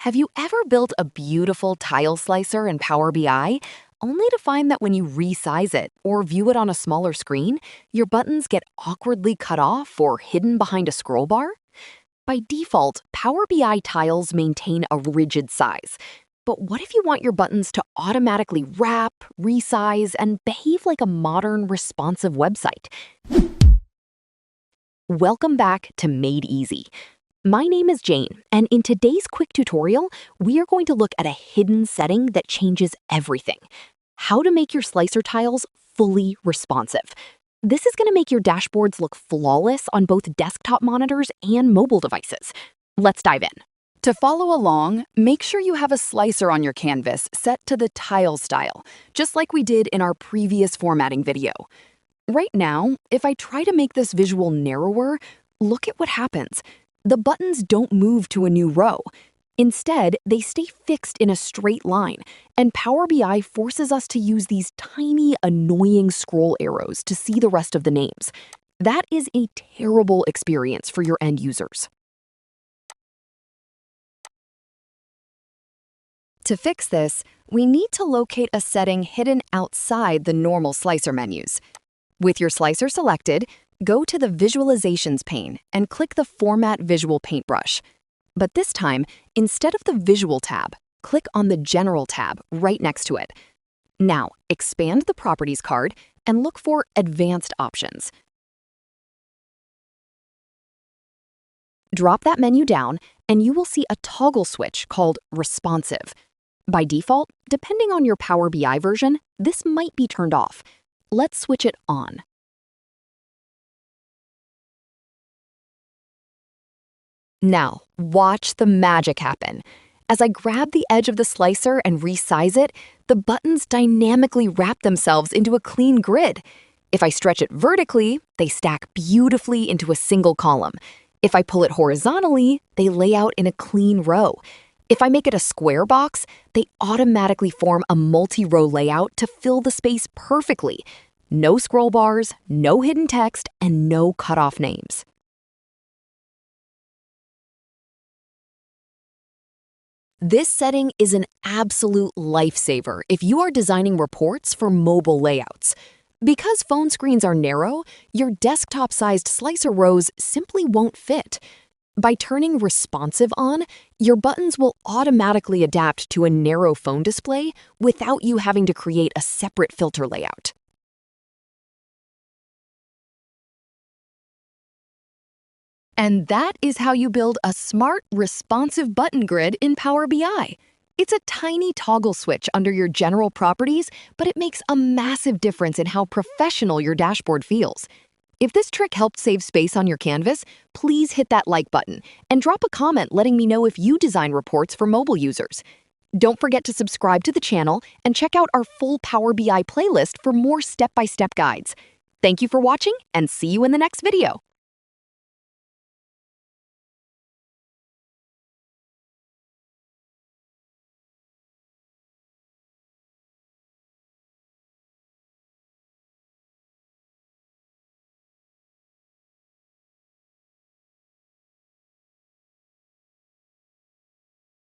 Have you ever built a beautiful tile slicer in Power BI, only to find that when you resize it or view it on a smaller screen, your buttons get awkwardly cut off or hidden behind a scroll bar? By default, Power BI tiles maintain a rigid size. But what if you want your buttons to automatically wrap, resize, and behave like a modern, responsive website? Welcome back to MadeEasy. My name is Jane, and in today's quick tutorial, we are going to look at a hidden setting that changes everything: how to make your slicer tiles fully responsive. This is going to make your dashboards look flawless on both desktop monitors and mobile devices. Let's dive in. To follow along, make sure you have a slicer on your canvas set to the tile style, just like we did in our previous formatting video. Right now, if I try to make this visual narrower, look at what happens. The buttons don't move to a new row. Instead, they stay fixed in a straight line, and Power BI forces us to use these tiny, annoying scroll arrows to see the rest of the names. That is a terrible experience for your end users. To fix this, we need to locate a setting hidden outside the normal slicer menus. With your slicer selected, go to the Visualizations pane and click the Format Visual Paintbrush. But this time, instead of the Visual tab, click on the General tab right next to it. Now, expand the Properties card and look for Advanced Options. Drop that menu down, and you will see a toggle switch called Responsive. By default, depending on your Power BI version, this might be turned off. Let's switch it on. Now, watch the magic happen. As I grab the edge of the slicer and resize it, the buttons dynamically wrap themselves into a clean grid. If I stretch it vertically, they stack beautifully into a single column. If I pull it horizontally, they lay out in a clean row. If I make it a square box, they automatically form a multi-row layout to fill the space perfectly. No scroll bars, no hidden text, and no cutoff names. This setting is an absolute lifesaver if you are designing reports for mobile layouts. Because phone screens are narrow, your desktop-sized slicer rows simply won't fit. By turning Responsive on, your buttons will automatically adapt to a narrow phone display without you having to create a separate filter layout. And that is how you build a smart, responsive button grid in Power BI. It's a tiny toggle switch under your general properties, but it makes a massive difference in how professional your dashboard feels. If this trick helped save space on your canvas, please hit that like button and drop a comment letting me know if you design reports for mobile users. Don't forget to subscribe to the channel and check out our full Power BI playlist for more step-by-step guides. Thank you for watching, and see you in the next video.